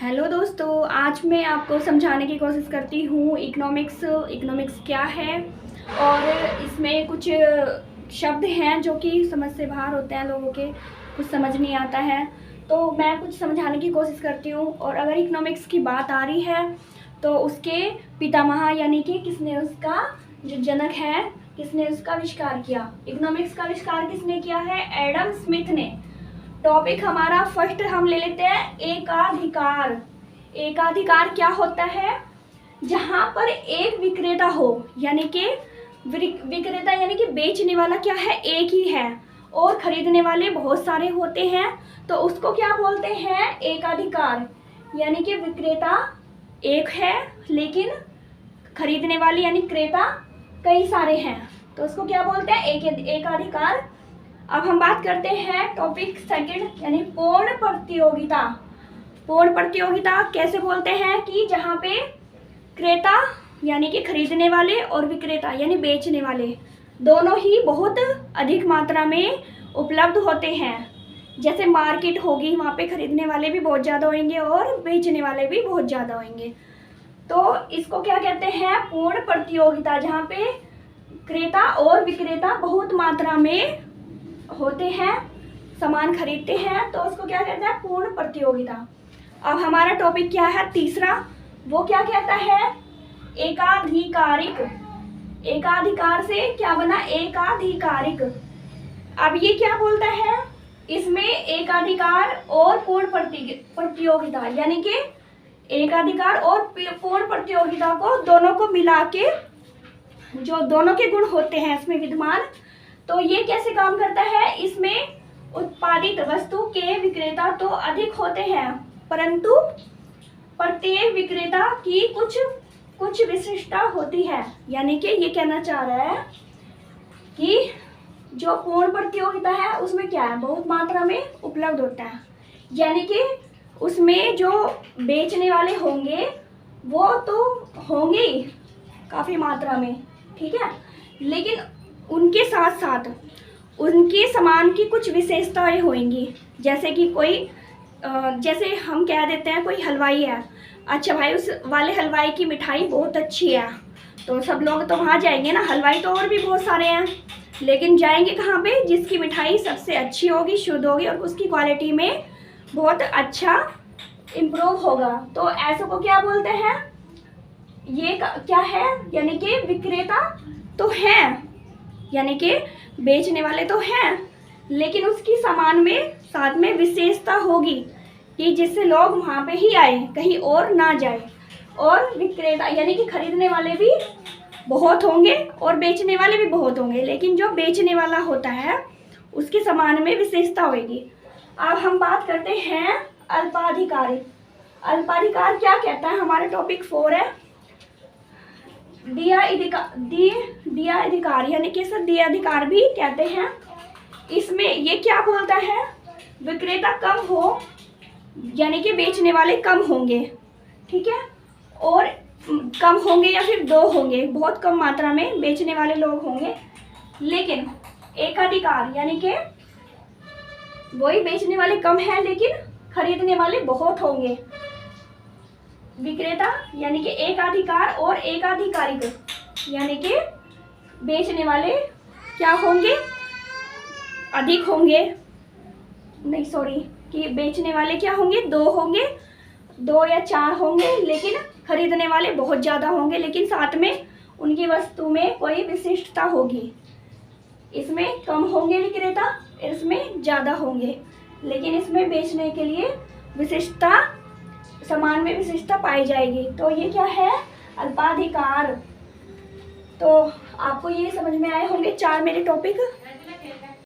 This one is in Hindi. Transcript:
हेलो दोस्तों, आज मैं आपको समझाने की कोशिश करती हूँ इकोनॉमिक्स क्या है। और इसमें कुछ शब्द हैं जो कि समझ से बाहर होते हैं, लोगों के कुछ समझ नहीं आता है, तो मैं कुछ समझाने की कोशिश करती हूँ। और अगर इकोनॉमिक्स की बात आ रही है तो उसके पितामह यानी कि किसने उसका जो जनक है, किसने उसका आविष्कार किया, इकोनॉमिक्स का आविष्कार किसने किया है? एडम स्मिथ ने। टॉपिक हमारा फर्स्ट हम ले लेते हैं एकाधिकार। एकाधिकार क्या होता है? जहां पर एक विक्रेता हो, यानी कि विक्रेता यानी कि बेचने वाला क्या है, एक ही है, और खरीदने वाले बहुत सारे होते हैं, तो उसको क्या बोलते हैं? एकाधिकार। यानी कि विक्रेता एक है लेकिन खरीदने वाले यानी क्रेता कई सारे हैं, तो उसको क्या बोलते हैं? एकाधिकार। अब हम बात करते हैं टॉपिक सेकंड यानी पूर्ण प्रतियोगिता। पूर्ण प्रतियोगिता कैसे बोलते हैं? कि जहाँ पे क्रेता यानी कि खरीदने वाले और विक्रेता यानी बेचने वाले दोनों ही बहुत अधिक मात्रा में उपलब्ध होते हैं। जैसे मार्केट होगी, वहाँ पे खरीदने वाले भी बहुत ज़्यादा होंगे और बेचने वाले भी बहुत ज़्यादा होंगे, तो इसको क्या कहते हैं? पूर्ण प्रतियोगिता। जहाँ पे क्रेता और विक्रेता बहुत मात्रा में होते हैं, सामान खरीदते हैं, तो उसको क्या कहते हैं? पूर्ण प्रतियोगिता। अब हमारा टॉपिक क्या है तीसरा, वो क्या कहता है? एकाधिकारिक। एकाधिकार से क्या बना? एकाधिकारिक। अब ये क्या बोलता है? इसमें एकाधिकार और पूर्ण प्रतियोगिता यानी कि एकाधिकार और पूर्ण प्रतियोगिता को दोनों को मिला के जो दोनों के गुण होते हैं इसमें विद्यमान, तो ये कैसे काम करता है? इसमें उत्पादित वस्तु के विक्रेता तो अधिक होते हैं, परंतु प्रत्येक विक्रेता की कुछ विशिष्टता होती है। यानी कि ये कहना चाह रहा है कि जो पूर्ण प्रतियोगिता है उसमें क्या है? बहुत मात्रा में उपलब्ध होता है, यानी कि उसमें जो बेचने वाले होंगे वो तो होंगे काफ़ी मात्रा में, ठीक है, लेकिन उनके साथ साथ उनके सामान की कुछ विशेषताएं होंगी। जैसे कि कोई जैसे हम कह देते हैं कोई हलवाई है, अच्छा भाई उस वाले हलवाई की मिठाई बहुत अच्छी है, तो सब लोग तो वहाँ जाएंगे ना। हलवाई तो और भी बहुत सारे हैं, लेकिन जाएंगे कहाँ पे? जिसकी मिठाई सबसे अच्छी होगी, शुद्ध होगी और उसकी क्वालिटी में बहुत अच्छा इम्प्रूव होगा, तो ऐसे को क्या बोलते हैं? ये क्या है? यानी कि विक्रेता तो हैं, यानी कि बेचने वाले तो हैं, लेकिन उसकी सामान में साथ में विशेषता होगी कि जिससे लोग वहाँ पे ही आए, कहीं और ना जाए। और विक्रेता यानी कि खरीदने वाले भी बहुत होंगे और बेचने वाले भी बहुत होंगे, लेकिन जो बेचने वाला होता है उसके सामान में विशेषता होगी। अब हम बात करते हैं अल्पाधिकारी। अल्पाधिकार क्या कहता है? हमारा टॉपिक 4 है दिया अधिकार, यानी कि इसे दिया अधिकार भी कहते हैं। इसमें ये क्या बोलता है? विक्रेता कम हो यानी कि बेचने वाले कम होंगे, ठीक है, और कम होंगे या फिर दो होंगे, बहुत कम मात्रा में बेचने वाले लोग होंगे, लेकिन एकाधिकार यानी कि वही बेचने वाले कम है लेकिन खरीदने वाले बहुत होंगे। विक्रेता यानी कि एकाधिकार और एकाधिकारिक यानी कि बेचने वाले क्या होंगे? अधिक होंगे, नहीं सॉरी, कि बेचने वाले क्या होंगे? दो होंगे, 2 या 4 होंगे, लेकिन खरीदने वाले बहुत ज़्यादा होंगे, लेकिन साथ में उनकी वस्तु में कोई विशिष्टता होगी। इसमें कम होंगे विक्रेता, इसमें ज़्यादा होंगे, लेकिन इसमें बेचने के लिए विशिष्टता, सामान में विशिष्टता पाई जाएगी। तो ये क्या है? अल्पाधिकार। तो आपको ये समझ में आए होंगे 4 मेरे टॉपिक।